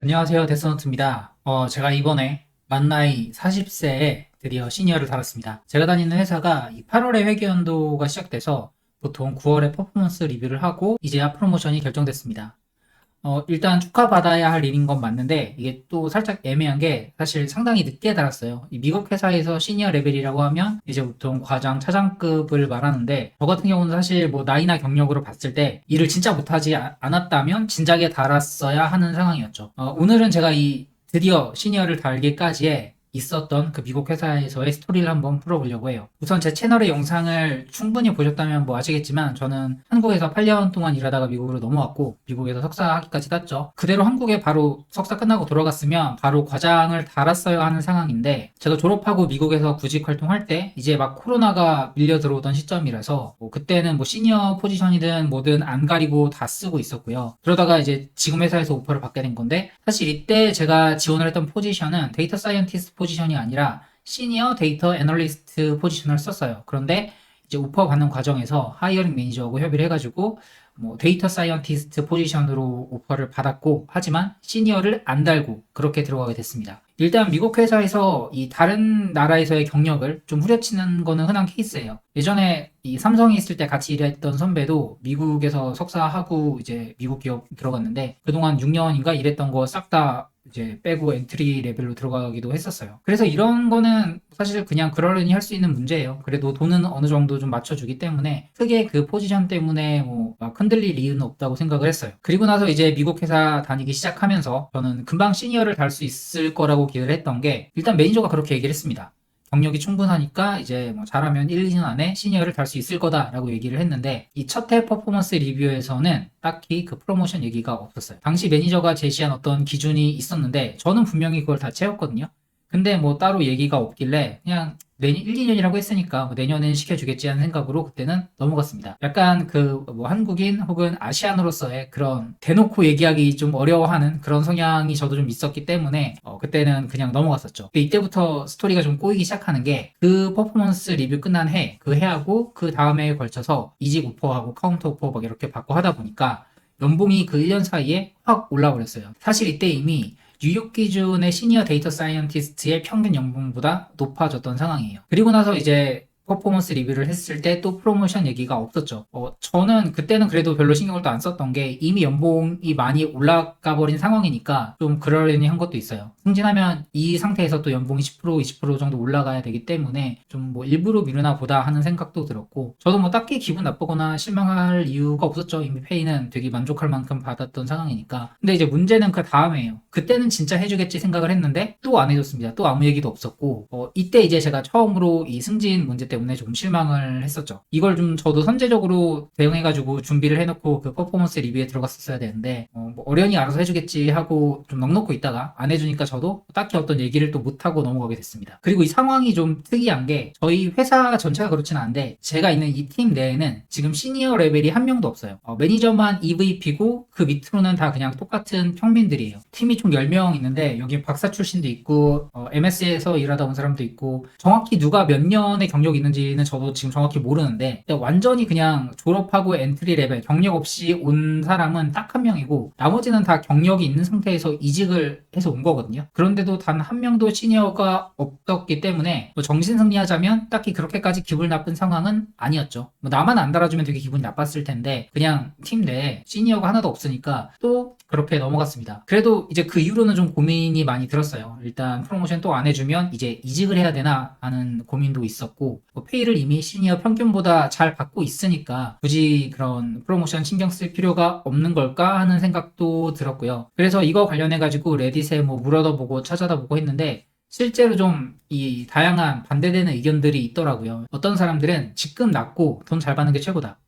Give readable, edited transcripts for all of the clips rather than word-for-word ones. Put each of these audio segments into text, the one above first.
안녕하세요. 데스노트입니다. 제가 이번에 만 나이 40세에 드디어 시니어를 달았습니다. 제가 다니는 회사가 8월에 회계연도가 시작돼서 보통 9월에 퍼포먼스 리뷰를 하고 이제야 프로모션이 결정됐습니다. 일단 축하받아야 할 일인 건 맞는데 이게 또 살짝 애매한 게 사실 상당히 늦게 달았어요. 이 미국 회사에서 시니어 레벨이라고 하면 이제 보통 과장, 차장급을 말하는데 저 같은 경우는 사실 뭐 나이나 경력으로 봤을 때 일을 진짜 못하지 않았다면 진작에 달았어야 하는 상황이었죠. 오늘은 제가 이 드디어 시니어를 달기까지의 있었던 그 미국 회사에서의 스토리를 한번 풀어보려고 해요. 우선 제 채널의 영상을 충분히 보셨다면 뭐 아시겠지만 저는 한국에서 8년 동안 일하다가 미국으로 넘어왔고 미국에서 석사 학위까지 땄죠. 그대로 한국에 바로 석사 끝나고 돌아갔으면 바로 과장을 달았어야 하는 상황인데 제가 졸업하고 미국에서 구직 활동할 때 이제 막 코로나가 밀려 들어오던 시점이라서 뭐 그때는 뭐 시니어 포지션이든 뭐든 안 가리고 다 쓰고 있었고요. 그러다가 이제 지금 회사에서 오퍼를 받게 된 건데 사실 이때 제가 지원을 했던 포지션은 데이터 사이언티스트 포지션이 아니라 시니어 데이터 애널리스트 포지션을 썼어요. 그런데 이제 오퍼 받는 과정에서 하이어링 매니저하고 협의를 해가지고 뭐 데이터 사이언티스트 포지션으로 오퍼를 받았고 하지만 시니어를 안 달고 그렇게 들어가게 됐습니다. 일단 미국 회사에서 이 다른 나라에서의 경력을 좀 후려치는 거는 흔한 케이스예요. 예전에 이 삼성에 있을 때 같이 일했던 선배도 미국에서 석사하고 이제 미국 기업 들어갔는데 그동안 6년인가 일했던 거 싹 다 이제 빼고 엔트리 레벨로 들어가기도 했었어요. 그래서 이런 거는 사실 그냥 그러려니 할 수 있는 문제예요. 그래도 돈은 어느 정도 좀 맞춰주기 때문에 크게 그 포지션 때문에 뭐 막 흔들릴 이유는 없다고 생각을 했어요. 그리고 나서 이제 미국 회사 다니기 시작하면서 저는 금방 시니어를 달 수 있을 거라고 기대를 했던 게 일단 매니저가 그렇게 얘기를 했습니다. 경력이 충분하니까 이제 뭐 잘하면 1, 2년 안에 시니어를 달 수 있을 거다라고 얘기를 했는데 이 첫 해 퍼포먼스 리뷰에서는 딱히 그 프로모션 얘기가 없었어요. 당시 매니저가 제시한 어떤 기준이 있었는데 저는 분명히 그걸 다 채웠거든요. 근데 뭐 따로 얘기가 없길래 그냥 내년 1, 2년이라고 했으니까 뭐 내년엔 시켜주겠지 하는 생각으로 그때는 넘어갔습니다. 약간 그 뭐 한국인 혹은 아시안으로서의 그런 대놓고 얘기하기 좀 어려워하는 그런 성향이 저도 좀 있었기 때문에 그때는 그냥 넘어갔었죠. 이때부터 스토리가 좀 꼬이기 시작하는 게 그 퍼포먼스 리뷰 끝난 해, 그 해하고 그 다음 해에 걸쳐서 이직 오퍼하고 카운터 오퍼 막 이렇게 받고 하다 보니까 연봉이 그 1년 사이에 확 올라버렸어요. 사실 이때 이미 뉴욕 기준의 시니어 데이터 사이언티스트의 평균 연봉보다 높아졌던 상황이에요. 그리고 나서 이제 퍼포먼스 리뷰를 했을 때 또 프로모션 얘기가 없었죠. 저는 그때는 그래도 별로 신경을 또 안 썼던 게 이미 연봉이 많이 올라가 버린 상황이니까 좀 그러려니 한 것도 있어요. 승진하면 이 상태에서 또 연봉이 10% 20% 정도 올라가야 되기 때문에 좀 뭐 일부러 미루나 보다 하는 생각도 들었고 저도 뭐 딱히 기분 나쁘거나 실망할 이유가 없었죠. 이미 페이는 되게 만족할 만큼 받았던 상황이니까. 근데 이제 문제는 그 다음에요. 그때는 진짜 해주겠지 생각을 했는데 또 안 해줬습니다. 또 아무 얘기도 없었고 이때 이제 제가 처음으로 이 승진 문제 때문에 좀 실망을 했었죠. 이걸 좀 저도 선제적으로 대응해가지고 준비를 해놓고 그 퍼포먼스 리뷰에 들어갔었어야 되는데 뭐 어련히 알아서 해주겠지 하고 좀 넋놓고 있다가 안 해주니까 저도 딱히 어떤 얘기를 또 못하고 넘어가게 됐습니다. 그리고 이 상황이 좀 특이한 게 저희 회사 전체가 그렇지는 않은데 제가 있는 이 팀 내에는 지금 시니어 레벨이 한 명도 없어요. 매니저만 EVP고 그 밑으로는 다 그냥 똑같은 평민들이에요. 팀이 총 10명 있는데 여기 박사 출신도 있고 MS에서 일하다 온 사람도 있고 정확히 누가 몇 년의 경력이 있는지는 저도 지금 정확히 모르는데 완전히 그냥 졸업하고 엔트리 레벨 경력 없이 온 사람은 딱 한 명이고 나머지는 다 경력이 있는 상태에서 이직을 해서 온 거거든요. 그런데도 단 한 명도 시니어가 없었기 때문에 뭐 정신승리하자면 딱히 그렇게까지 기분 나쁜 상황은 아니었죠. 뭐 나만 안 달아주면 되게 기분이 나빴을 텐데 그냥 팀 내에 시니어가 하나도 없으니까 또 그렇게 넘어갔습니다. 그래도 이제 그 이후로는 좀 고민이 많이 들었어요. 일단 프로모션 또 안 해주면 이제 이직을 해야 되나 하는 고민도 있었고 뭐 페이를 이미 시니어 평균보다 잘 받고 있으니까 굳이 그런 프로모션 신경 쓸 필요가 없는 걸까 하는 생각도 들었고요. 그래서 이거 관련해가지고 레딧에 뭐 물어보고 찾아다보고 했는데 실제로 좀 이 다양한 반대되는 의견들이 있더라고요. 어떤 사람들은 직급 낮고 돈 잘 받는 게 최고다.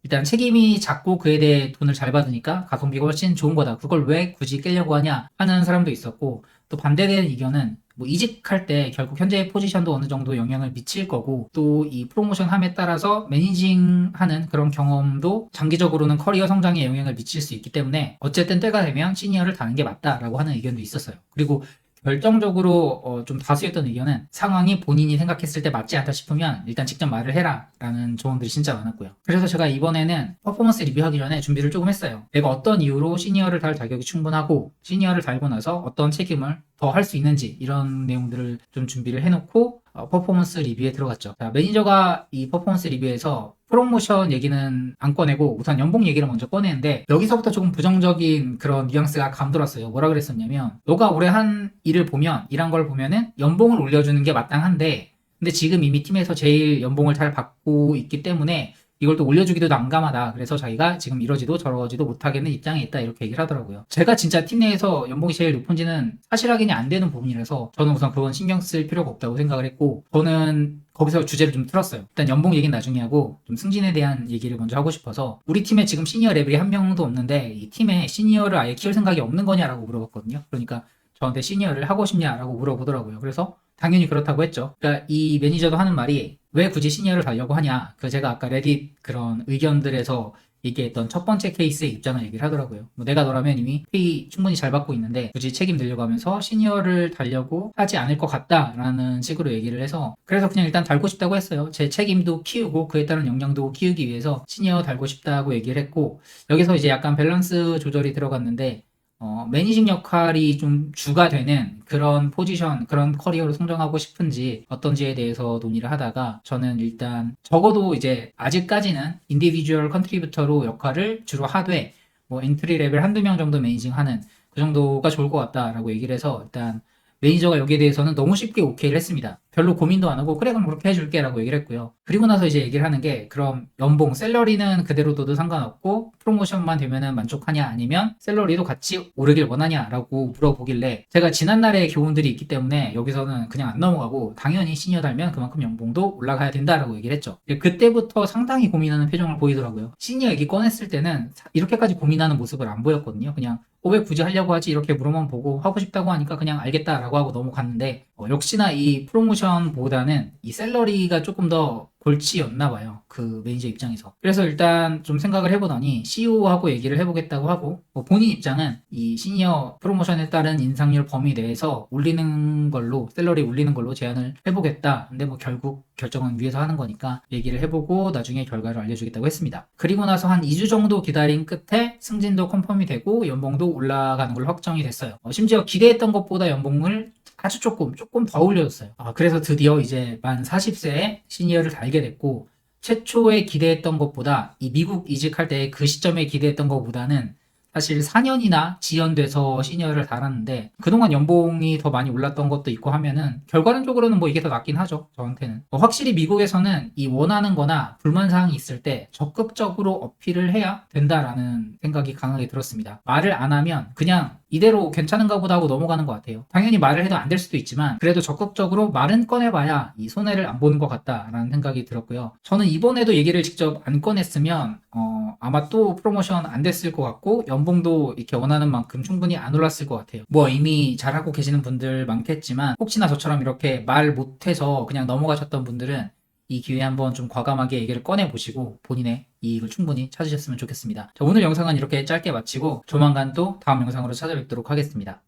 일단 책임이 작고 그에 대해 돈을 잘 받으니까 가성비가 훨씬 좋은 거다. 그걸 왜 굳이 깨려고 하냐 하는 사람도 있었고 또 반대되는 의견은 뭐 이직할 때 결국 현재의 포지션도 어느 정도 영향을 미칠 거고 또 이 프로모션 함에 따라서 매니징하는 그런 경험도 장기적으로는 커리어 성장에 영향을 미칠 수 있기 때문에 어쨌든 때가 되면 시니어를 다는 게 맞다라고 하는 의견도 있었어요. 그리고 결정적으로 좀 다수였던 의견은 상황이 본인이 생각했을 때 맞지 않다 싶으면 일단 직접 말을 해라 라는 조언들이 진짜 많았고요. 그래서 제가 이번에는 퍼포먼스 리뷰하기 전에 준비를 조금 했어요. 내가 어떤 이유로 시니어를 달 자격이 충분하고 시니어를 달고 나서 어떤 책임을 더 할 수 있는지 이런 내용들을 좀 준비를 해놓고 퍼포먼스 리뷰에 들어갔죠. 자, 매니저가 이 퍼포먼스 리뷰에서 프로모션 얘기는 안 꺼내고 우선 연봉 얘기를 먼저 꺼내는데 여기서부터 조금 부정적인 그런 뉘앙스가 감돌았어요. 뭐라 그랬었냐면 너가 올해 한 일을 보면 일한 걸 보면은 연봉을 올려주는 게 마땅한데 근데 지금 이미 팀에서 제일 연봉을 잘 받고 있기 때문에 이걸 또 올려주기도 난감하다. 그래서 자기가 지금 이러지도 저러지도 못하겠는 입장에 있다. 이렇게 얘기를 하더라고요. 제가 진짜 팀 내에서 연봉이 제일 높은지는 사실 확인이 안 되는 부분이라서 저는 우선 그건 신경 쓸 필요가 없다고 생각을 했고 저는 거기서 주제를 좀 틀었어요. 일단 연봉 얘기는 나중에 하고 좀 승진에 대한 얘기를 먼저 하고 싶어서 우리 팀에 지금 시니어 레벨이 한 명도 없는데 이 팀에 시니어를 아예 키울 생각이 없는 거냐라고 물어봤거든요. 그러니까 저한테 시니어를 하고 싶냐라고 물어보더라고요. 그래서 당연히 그렇다고 했죠. 그러니까 이 매니저도 하는 말이 왜 굳이 시니어를 달려고 하냐. 그 제가 아까 레딧 그런 의견들에서 얘기했던 첫 번째 케이스의 입장을 얘기를 하더라고요. 뭐 내가 너라면 이미 페이 충분히 잘 받고 있는데 굳이 책임 들려고 하면서 시니어를 달려고 하지 않을 것 같다라는 식으로 얘기를 해서 그래서 그냥 일단 달고 싶다고 했어요. 제 책임도 키우고 그에 따른 역량도 키우기 위해서 시니어 달고 싶다고 얘기를 했고 여기서 이제 약간 밸런스 조절이 들어갔는데 매니징 역할이 좀 주가 되는 그런 포지션, 그런 커리어를 성장하고 싶은지 어떤지에 대해서 논의를 하다가 저는 일단 적어도 이제 아직까지는 인디비주얼 컨트리뷰터로 역할을 주로 하되 뭐 엔트리 레벨 한두 명 정도 매니징하는 그 정도가 좋을 것 같다라고 얘기를 해서 일단 매니저가 여기에 대해서는 너무 쉽게 오케이를 했습니다. 별로 고민도 안 하고 그래 그럼 그렇게 해줄게 라고 얘기를 했고요. 그리고 나서 이제 얘기를 하는 게 그럼 연봉 샐러리는 그대로 둬도 상관없고 프로모션만 되면은 만족하냐 아니면 샐러리도 같이 오르길 원하냐 라고 물어보길래 제가 지난날의 교훈들이 있기 때문에 여기서는 그냥 안 넘어가고 당연히 시니어 달면 그만큼 연봉도 올라가야 된다라고 얘기를 했죠. 그때부터 상당히 고민하는 표정을 보이더라고요. 시니어 얘기 꺼냈을 때는 이렇게까지 고민하는 모습을 안 보였거든요. 그냥 왜 굳이 하려고 하지? 이렇게 물어만 보고 하고 싶다고 하니까 그냥 알겠다라고 하고 넘어갔는데 역시나 이 프로모션보다는 이 샐러리가 조금 더 골치였나 봐요. 그 매니저 입장에서. 그래서 일단 좀 생각을 해보더니 CEO하고 얘기를 해보겠다고 하고 본인 입장은 이 시니어 프로모션에 따른 인상률 범위 내에서 올리는 걸로 샐러리 올리는 걸로 제안을 해보겠다. 근데 뭐 결국 결정은 위에서 하는 거니까 얘기를 해보고 나중에 결과를 알려주겠다고 했습니다. 그리고 나서 한 2주 정도 기다린 끝에 승진도 컨펌이 되고 연봉도 올라가는 걸로 확정이 됐어요. 심지어 기대했던 것보다 연봉을 아주 조금 더 올려줬어요. 그래서 드디어 이제 만 40세에 시니어를 달게 됐고 최초에 기대했던 것보다 이 미국 이직할 때 그 시점에 기대했던 것보다는 사실 4년이나 지연돼서 시니어를 달았는데 그동안 연봉이 더 많이 올랐던 것도 있고 하면은 결과론적으로는 뭐 이게 더 낫긴 하죠. 저한테는. 확실히 미국에서는 이 원하는 거나 불만사항이 있을 때 적극적으로 어필을 해야 된다라는 생각이 강하게 들었습니다. 말을 안 하면 그냥 이대로 괜찮은가 보다 하고 넘어가는 것 같아요. 당연히 말을 해도 안 될 수도 있지만 그래도 적극적으로 말은 꺼내봐야 이 손해를 안 보는 것 같다라는 생각이 들었고요. 저는 이번에도 얘기를 직접 안 꺼냈으면 아마 또 프로모션 안 됐을 것 같고 연봉도 이렇게 원하는 만큼 충분히 안 올랐을 것 같아요. 뭐 이미 잘하고 계시는 분들 많겠지만 혹시나 저처럼 이렇게 말 못해서 그냥 넘어가셨던 분들은 이 기회에 한번 좀 과감하게 얘기를 꺼내보시고 본인의 이익을 충분히 찾으셨으면 좋겠습니다. 자, 오늘 영상은 이렇게 짧게 마치고 조만간 또 다음 영상으로 찾아뵙도록 하겠습니다.